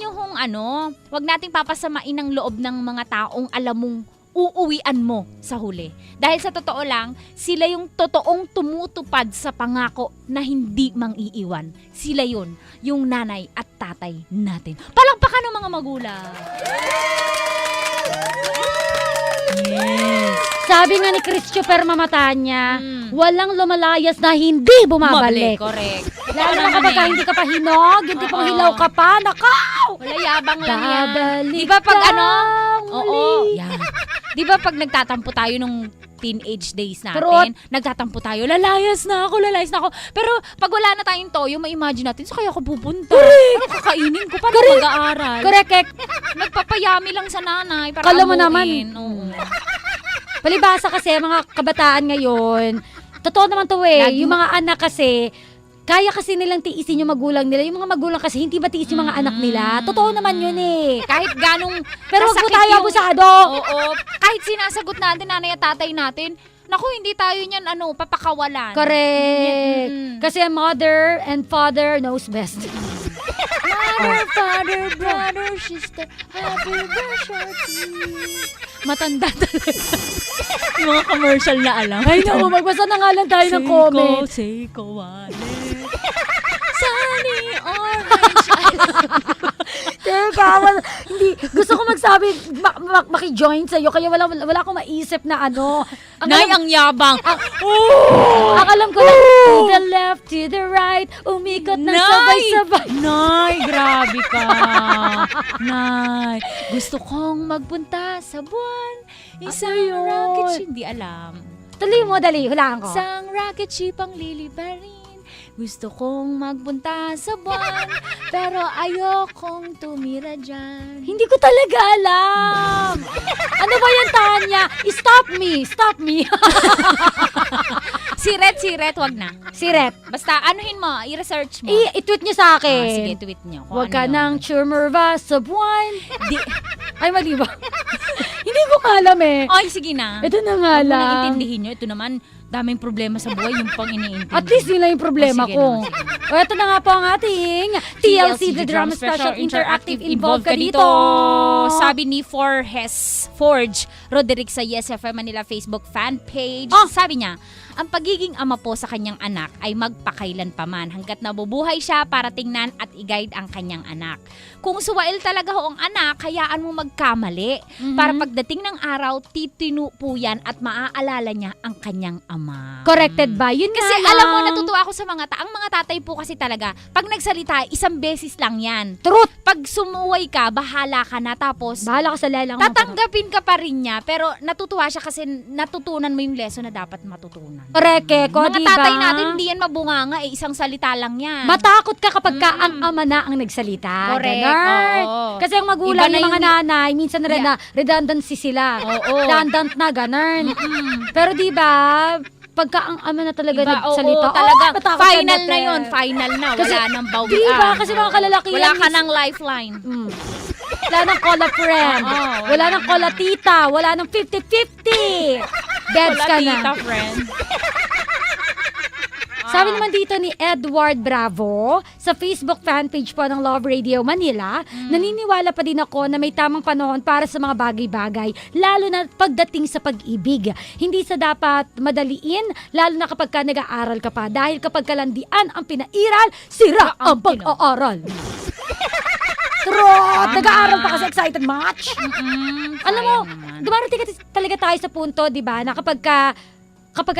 nating papasamain ang loob ng mga taong alam mong uuwian mo sa huli. Dahil sa totoo lang, sila yung totoong tumutupad sa pangako na hindi mang-iiwan. Sila yun, yung nanay at tatay natin. Palakpakan ng mga magulang! Yes. Sabi nga ni Christopher Mama Tanya, walang lumalayas na hindi bumabalik. Correct. Lalo na kapag hindi ka pa hinog, hindi pang hilaw ka pa, nakaw! Wala, yabang lang yan. Babalik Di ba pag muli. yan. Di ba pag nagtatampo tayo nung teenage days natin, Trot. nagtatampo tayo, lalayas na ako. Pero pag wala na tayong toyo, ma-imagine natin, so kaya ako pupunta. Ano kakainin ko? Paano mag-aaral? Correct. Nagpapayami lang sa nanay para Kala mo amuin. naman. Oo. Palibasa kasi mga kabataan ngayon, totoo naman to Lagi yung mga anak kasi, kaya kasi nilang tiisin yung magulang nila. Yung mga magulang kasi hindi ba tiis yung mga anak nila? Totoo naman yun eh. Kahit ganong Pero wag mo kasakit tayo yung- abusado. Oo. Kahit sinasagot natin, nanay at tatay natin, naku, hindi tayo niyan, papakawalan. Correct. Kasi mother and father knows best. Mother, father, brother, sister, happy birthday. Matanda talaga. Yung mga commercial na alam. Ay naku, magbasa na nga lang tayo ng comment. Seiko wallet. Sunny orange. Teka, hindi. Gusto ko magsabi, maki-join sa'yo, kaya wala akong maisip na ano. Nay, ang yabang. Ang alam ko na, to the left, to the right, umikot ng sabay-sabay. Nay, grabe ka. Nay, gusto kong magpunta sa buwan. Isang rocket ship. Hindi alam. Tuloy mo, dali, hulaan ko. Isang rocket ship ang lilibarin. Gusto kong magpunta sa buwan, pero ayokong tumira dyan. Hindi ko talaga alam. Ano ba yan, Tanya? Stop me. Si Red, wag na. Si Ret, Basta anuhin mo, i-research mo. i-tweet niyo sa akin. Sige, tweet nyo. kung Huwag ano ka yun. nang chumurva sa buwan. Ay, mali ba? Hindi ko alam eh. Ay, sige na. Ito na nga Huwag mo lang. nang intindihin nyo. Ito naman, daming problema sa buhay, yung pang iniintindi. At least yun lang yung problema Sige ko. naman, sige. O, ito na nga po ang ating TLC, The Drama Special Interactive. Involved ka dito. Sabi ni Forge Roderick sa Yes FM Manila Facebook fan page. Sabi niya, ang pagiging ama po sa kanyang anak ay magpakailan pa man hanggat nabubuhay siya para tingnan at i-guide ang kanyang anak. Kung suwail talaga ho ang anak, hayaan mo magkamali. Para pagdating ng araw, titinu po yan at maaalala niya ang kanyang ama. Corrected ba? Yun Kasi nga lang. alam mo, natutuwa ako sa ang mga tatay po kasi talaga, pag nagsalita, isang beses lang yan. Truth. Pag sumuway ka, bahala ka na, tapos Bahala ka sa lelang mo. tatanggapin ka pa rin niya, pero natutuwa siya kasi natutunan mo yung lesson na dapat matutunan. Correct ko, Mga diba? tatay natin, hindi yan mabunganga isang salita lang yan. Matakot ka kapag ka ang ama na ang nagsalita. Correct, Ganon. oo. Kasi ang magulang, Iba na yung mga yung- nanay, minsan na redundancy sila. Oo. Redundant na, ganon. Pero di ba pagka ang ama na talaga Diba? nagsalita, Oo, talagang matakot ka final na, na te. yun, final na. Kasi, Wala nang bawian. diba? Kasi mga kalalakihan, Wala ka minsan- ng lifeline. Wala nang call a friend. Oo, wala nang call a tita. Wala nang 50-50. Deads Wala ka na. tita, friend. Sabi naman dito ni Edward Bravo, sa Facebook fanpage po ng Love Radio Manila, naniniwala pa din ako na may tamang panahon para sa mga bagay-bagay, lalo na pagdating sa pag-ibig. Hindi sa dapat madaliin, lalo na kapag ka nag-aaral ka pa. Dahil kapag kalandian ang pinairal, sira ang pag-aaral. Trot! Nag-aaral pa kasi excited much. Alam mo, dumarating kasi talaga tayo sa punto, di ba, na kapag ka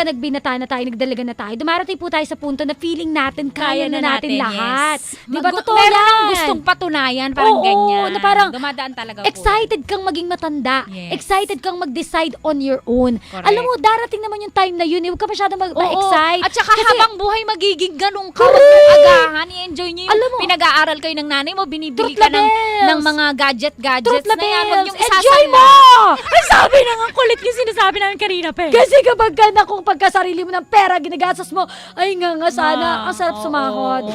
nagbinata na tayo, nagdalaga na tayo, dumarating po tayo sa punto na feeling natin kaya na natin lahat. yes. Di ba? Totoo Meron yan. ng gustong patunayan, parang Oo, ganyan. na parang dumadaan talaga po. Excited kang maging matanda. Yes. Excited kang mag-decide on your own. Correct. Alam mo, darating naman yung time na yun. Huwag ka masyadong ma-excite. At saka Kasi- habang buhay magiging ganun ka. Correct. Huwag mong agahan. I-enjoy nyo yung Alam mo, pinag-aaral kayo ng nanay mo. Binibili Truth ka ng labels. mga gadgets Truth na yan. Huwag labels. nyong Enjoy isasala. mo! Ay, sabi na nga kulit yung sinasabi namin kanina, pe. Kasi kapag ka na kung pagkasarili mo ng pera, ginagastos mo, ay nga sana, ang sarap sumahod.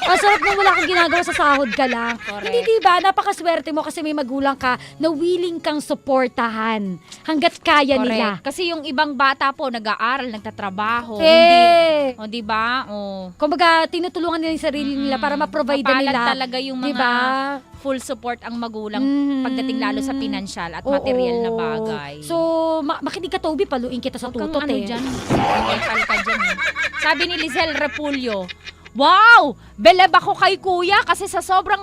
Ang sarap nung wala kang ginagawa sa sahod ka lang. Correct. Hindi diba, napakaswerte mo kasi may magulang ka na willing kang suportahan hanggat kaya nila. Kasi yung ibang bata po, nag-aaral, nagtatrabaho. Eh, O, di ba? O. kumbaga, tinutulungan nila yung sarili nila para ma-provide Mapalad nila. talaga yung mga Diba? full support ang magulang Mhm. pagdating lalo sa pinansyal at Oo. material na bagay. So, makinig ka, Toby, paluin kita sa Huwag kang tutot ano eh. dyan. Mental ka dyan eh. Sabi ni Lizelle Repulyo, wow! Beleb ako kay kuya kasi sa sobrang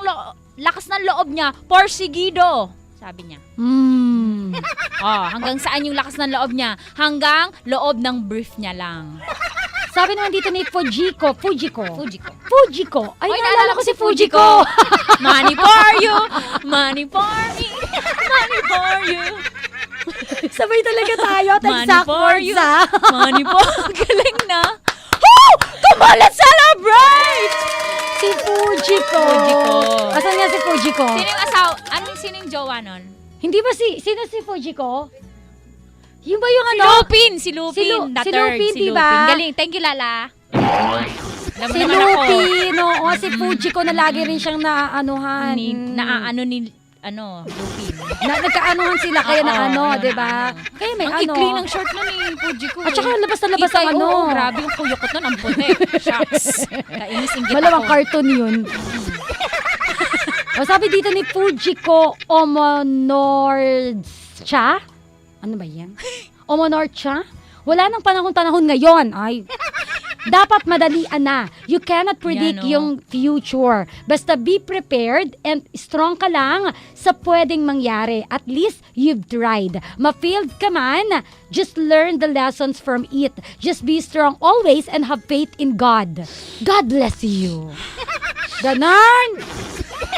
lakas ng loob niya, porsigido. Sabi niya. Hanggang saan yung lakas ng loob niya? Hanggang loob ng brief niya lang. Sabi naman dito ni Fujiko. Ay, Oy, naalala ko si Fujiko. Money for you, money for me, money for you. Sabay talaga tayo at Money exact for words you. ah. Money po. Galing na. Woo! Come on, let's celebrate! Si Fujiko. Asan nga si Fujiko? Sino yung asawa? Sino yung jowa nun? Hindi ba sino si Fujiko? Yung ba yung Si ano? Lupin! Si Lupin. The si third. Lupin, Si diba? Lupin. Galing. Thank you, Lala. Alam mo Si naman ako. Lupin. Oo, si Fujiko na lagi rin siyang naaanuhan. Naaano ni Lupin. Nagkaanuhan sila kaya na Oo, ano, yun, di ba? Kaya may Ang ano. ikli ng short nun ni Fuji ko. At saka labas na labas Itay, ang ano. oo, grabe yung kuyukot nun. Ang puti. Shucks. Kainis inggit Malawang ako. cartoon yun. O sabi dito ni Fujiko Omonorcha. Ano ba yan? Omonorcha? Wala nang panahon-panahon ngayon. Ay, Dapat madalian na. You cannot predict Yan, oh. yung future. Basta be prepared and strong ka lang sa pwedeng mangyari. At least you've tried. Ma-failed ka man, just learn the lessons from it. Just be strong always and have faith in God. God bless you. Ganon!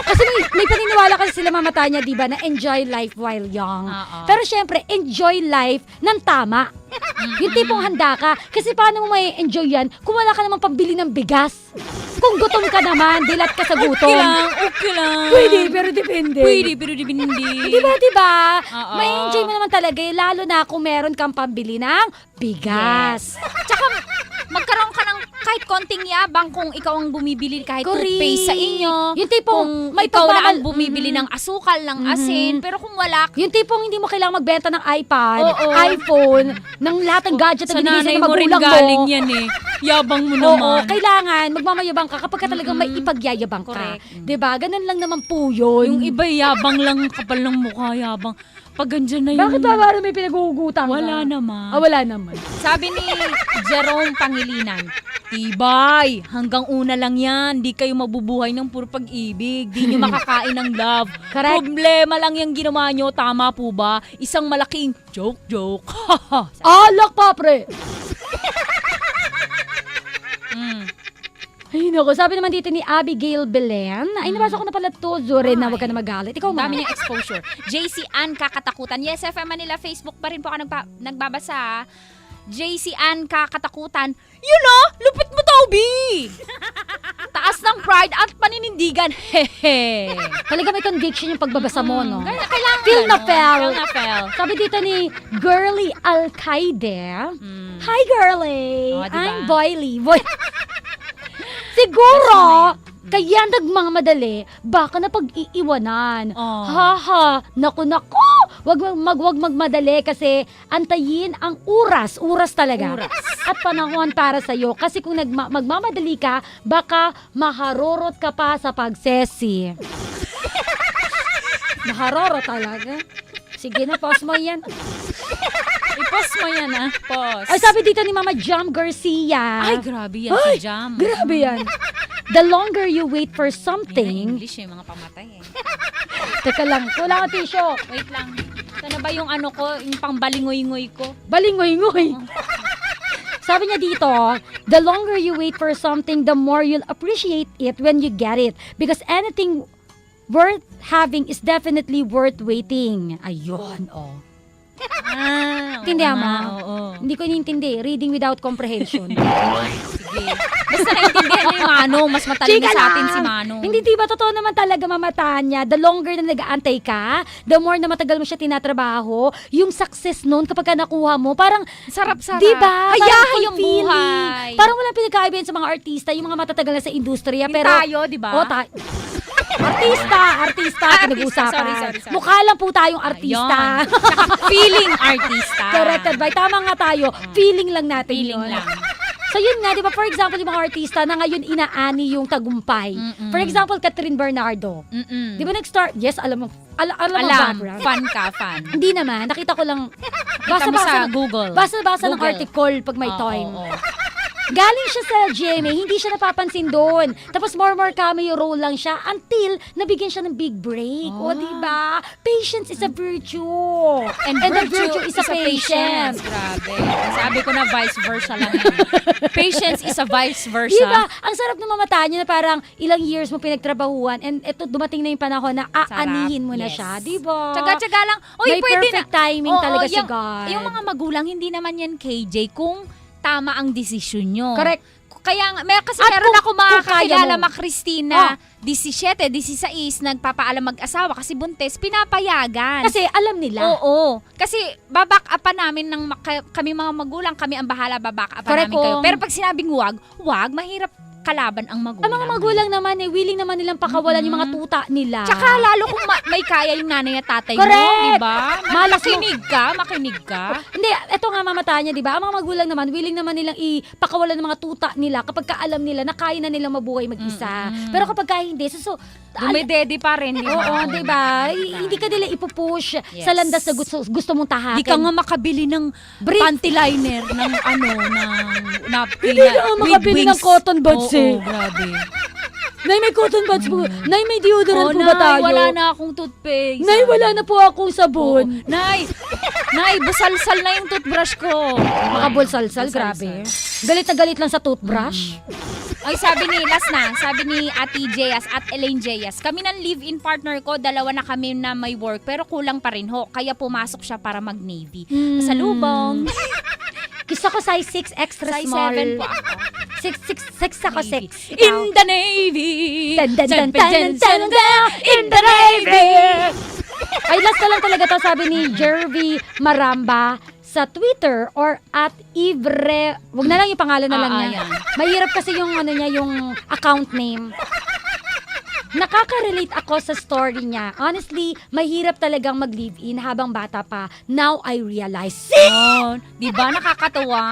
Kasi may paniniwala kasi sila mamata niya, di ba, na enjoy life while young. Oo. Pero syempre, enjoy life ng tama. Yung tipong handa ka. Kasi paano mo may enjoy yan kung wala ka namang pambili ng bigas? Kung gutom ka naman, dilat ka sa gutom. Okay lang. Pwede, pero depende. Pwede, pero depende. Di ba? Oo. May enjoy mo naman talaga eh, lalo na kung meron kang pambili ng bigas. Tsaka, magkaroon ka ng kahit konting yabang kung ikaw ang bumibili kahit Correct. toothpaste sa inyo. Yung tipong kung may ikaw na pagbabal- ang bumibili ng asukal, ng asin. Pero kung wala, Yung tipong hindi mo kailangan magbenta ng iPad, Oo. iPhone, ng lahat ng gadget na sa binibili nanay sa mo rin magulang galing mo. yan eh. Yabang mo Oo, naman. kailangan magmamayabang ka kapag ka talagang may ipagyayabang ka. Correct. 'Di ba? Ganun lang naman po 'yun. Yung iba yabang lang, kapal ng mukha, yabang. Pag andyan na yung... Bakit ba parang may pinaguhugutan ka? Wala naman. Wala naman. Sabi ni Jerome Pangilinan, tibay, hanggang una lang yan. Di kayo mabubuhay ng puro pag-ibig. Di nyo makakain ng love. Correct. Problema lang yung ginawa nyo. Tama po ba? Isang malaking joke. Alak pa, pre! Ay, naku. Sabi naman dito ni Abigail Belen. Ay, nabasa ko na pala to. Zore na, Ay. wag ka na magalit. Ikaw Ang ma. dami niyang exposure. JC Ann Kakatakutan. Yes, FM Manila, Facebook pa rin po ako nagbabasa. JC Ann Kakatakutan. Yun o! Lupit mo, Toby! Taas ng pride at paninindigan. Hehe. Talaga may conviction yung pagbabasa mo, no? Kailangan Feel na ganon. fel. Feel na fel. Sabi dito ni Girly Alcaide. Hi, Girly! Oh, diba? I'm Boily. Siguro, kaya nagmamadali, baka na pag-iiwanan. Oh. Haha, naku. Wag magmadali kasi antayin ang oras talaga. At panahon para sa'yo. Kasi kung magmamadali ka, baka maharorot ka pa sa pagsesi. Maharorot talaga. Sige na, pause mo yan. I-pause mo yan, ah. Pause. Ay, sabi dito ni Mama Jam Garcia. Ay, grabe yan Ay, si Jam. Grabe yan. The longer you wait for Hindi na something... English yung mga pamatay eh. Teka lang, wala akong tissue. Wait lang. Sana ba yung ano ko, yung pangbalingoy-ngoy ko? Balingoy-ngoy. Sabi niya dito, the longer you wait for something, the more you'll appreciate it when you get it. Because anything worth having is definitely worth waiting. Ayun, oh. Intindihan mo? Oo. Hindi ko inintindi. Reading without comprehension. Sige. Basta naintindihan niya yung Manong. Mas matalino Chika sa atin lang. si Manong. Hindi, diba? Totoo naman talaga mamataan niya. The longer na nag-aantay ka, the more na matagal mo siya tinatrabaho, yung success nun kapag ka nakuha mo, parang, Sarap-sarap. diba? Hayahay Parang yung fulfilling. buhay. Parang walang pinagkaiba sa mga artista, yung mga matatagal na sa industriya. Yung Pero, tayo, diba? Artista, pinag-uusapan. Sorry. Mukha lang po tayong artista. Ayun. Tsaka feeling artista. Corrected by. Tama nga tayo. Feeling lang natin Feeling yun. lang. So yun nga, di ba, for example, yung mga artista na ngayon inaani yung tagumpay. For example, Catherine Bernardo. Di ba nag-start? Yes, alam mo ang background. Fan. Hindi naman, nakita ko lang. Kita mo sa Google. Basa-basa ng Google. article pag may Oo, time. oo. Galing siya sa GMA, hindi siya napapansin doon. Tapos more cameo role lang siya until nabigyan siya ng big break. O, di ba? Patience is a virtue. And the virtue is a patience. Grabe. Sabi ko na vice versa lang yan. Patience is a vice versa. Di ba? Ang sarap na mamataan niya na parang ilang years mo pinagtrabahuan and eto dumating na yung panahon na aanihin mo na yes. siya. Di ba? Tsaga-tsaga lang. Oy, May pwede perfect na. timing Oo, talaga si yung, God. Yung mga magulang, hindi naman yan KJ kung tama ang desisyon nyo. Correct. Kaya nga, kasi At meron kung- ako kung kaya makakakilala, mo. Christina, 17, 16, nagpapaalam mag-asawa kasi buntis, pinapayagan. Kasi alam nila. Oo. Kasi baback upan namin ng kami mga magulang, kami ang bahala baback upan Correct namin kayo. kung- Pero pag sinabing wag, mahirap kalaban ang magulang. Ang mga magulang naman willing naman nilang pakawalan yung mga tuta nila. Tsaka lalo kung may kaya yung nanay at tatay mo, Correct. di ba? Malas mo. Makinig ka. Hindi, eto nga mamamatay niya, di ba? Ang mga magulang naman, willing naman nilang ipakawalan ng mga tuta nila kapag kaalam nila na kaya na nilang mabuhay mag-isa. Pero kapag kaya hindi, Dumedede pa rin, di ba? oo, di ba? Hindi ka nila ipupush sa landas na gusto mong tahakin. Di ka nga makabili ng panty liner ng ng napkin Hindi ka nga makabili ng cotton buds eh. Oo, grabe. Nay, may cotton buds po. Nay, may deodorant po ba tayo? Wala na akong toothpaste. Nay, wala na po akong sabon. Nay, busalsal na yung toothbrush ko. Makabulsal-sal, grabe. Galit na galit lang sa toothbrush. Ay, sabi ni Ate Jayas at Elaine Jayas, kami ng live-in partner ko, dalawa na kami na may work, pero kulang pa rin ho. Kaya pumasok siya para mag-Navy. Sa lubong. Gusto ko size 6 extra Size small. 7 po ako. 6 ako 6. In the Navy. Tan, tan, tan, tan, tan, tan, in the Navy. Ay, last na lang talaga to, sabi ni Jervy Maramba sa Twitter or at Ivre, wag na lang yung pangalan na lang niya. yan. Mahirap kasi yung yung account name. Nakaka-relate ako sa story niya. Honestly, mahirap talagang mag-live-in habang bata pa. Now I realize. Di ba nakakatuwa?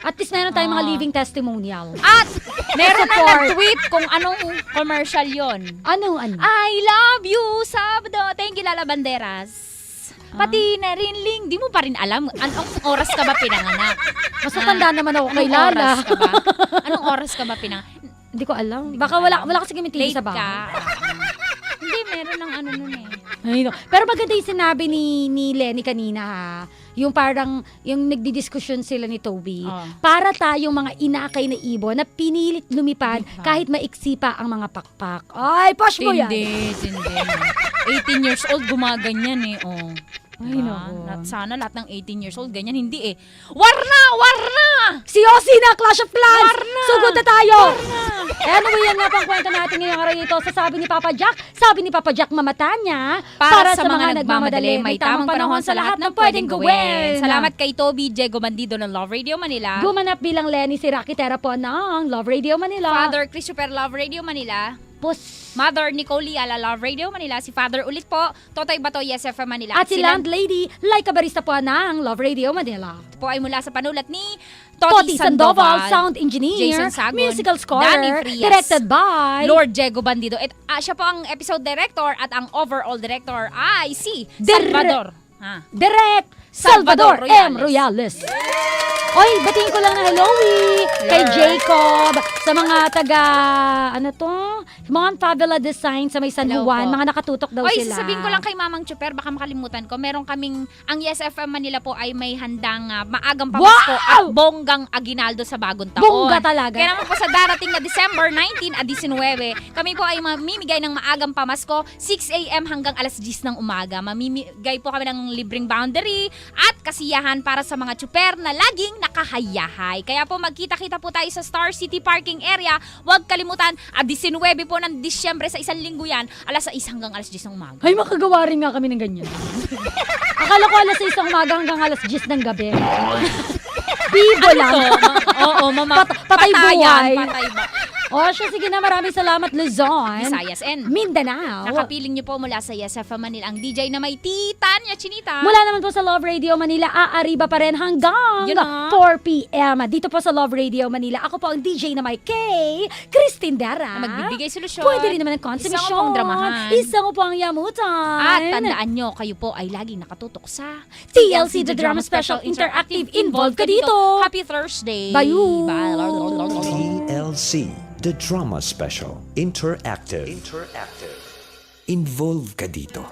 At least meron tayong mga living testimonial. At meron na Support. nag-tweet kung anong commercial yon. Ano? I love you, Sabado. Thank you, Lala Banderas. Pati na rin, Ling, di mo pa rin alam anong oras ka ba pinanganak? Mas matanda naman ako kay Anong Lala. oras ka ba? Anong oras ka ba pinanganak? Hindi ko alam. Baka wala kasi kami TV Late sa bahay. ka. Hindi, meron ng ano nun eh. Ay, no. Pero maganda yung sinabi ni Lenny kanina ha. Yung parang, yung nagdidiskusyon sila ni Toby. Para tayong mga inakay na ibon na pinilit lumipad kahit maiksi pa ang mga pakpak. Ay, push mo yan! Tindi. 18 years old, gumaganyan eh. Oh. Ay, naku. Sana lahat ng 18 years old, ganyan. Hindi eh. War na! Si Ozzy na, Clash of Clans! War na! Sugod na tayo! Anyway, yan nga pang kwento natin ngayong araw ito. Sa sabi ni Papa Jack, mamata niya Para sa mga nagmamadali, may tamang panahon sa lahat ng pwedeng gawin. Salamat kay Toby Diego Bandido ng Love Radio Manila. Gumanap bilang Lenny si Rocky Terapo ng Love Radio Manila. Father Christopher Love Radio Manila. Pus. Mother Nicole Ala Love Radio Manila. Si Father ulit po, Totoy Bato Yes FM Manila. At si Landlady, Laika Barista po ng Love Radio Manila. Ito po ay mula sa panulat ni Toti Sandoval, Sound Engineer, Jason Sagun, Musical Danny Scorer, Frias, directed by Lord Diego Bandido. At siya po ang episode director at ang overall director ay si Dire- Salvador. Direct Salvador Salvador M. Royales. Oy, batiin ko lang na hello kay Jacob, sa mga taga, Mount Favela Design sa may San Hello Juan, po. mga nakatutok daw Oy, sila. sasabihin ko lang kay Mamang Chuper, baka makalimutan ko, meron kaming, ang Yes FM Manila po ay may handang maagang pamasko at bonggang aginaldo sa bagong taon. Bongga talaga. Kaya naman po sa darating na December 19 at 19, kami po ay mamimigay ng maagang pamasko, 6 a.m. hanggang alas 10 ng umaga. Mamimigay po kami ng libreng boundary at kasiyahan para sa mga chuper na laging nakahayahay. Kaya po magkita-kita po tayo sa Star City Parking Area. Huwag kalimutan, 19 po ng Disyembre sa isang linggo yan, alas 6 hanggang alas 10 ng umaga. Ay, makagawa rin nga kami ng ganyan. Akala ko alas 6 ng umaga hanggang alas 10 ng gabi. Bibo lang. Oo, mama. Patay buhay. Patay ba? O siya, sige na, maraming salamat Luzon. Visayas and Mindanao. nakapiling niyo po mula sa Yes FM Manila ang DJ na may Titania Chinita. Mula naman po sa Love Radio Manila, aariba pa rin hanggang Yun na. 4 p.m. Dito po sa Love Radio Manila, ako po ang DJ na may Kay Christine Dara. Na magbibigay solusyon. Pwede rin naman ng konsumisyon. Isa ko pong dramahan. Isa ko po ang yamutan. At tandaan nyo, kayo po ay laging nakatutok sa TLC The Drama Special Interactive. Involved ka dito. Happy Thursday. Bye. TLC, the Drama Special Interactive. Involve ka dito.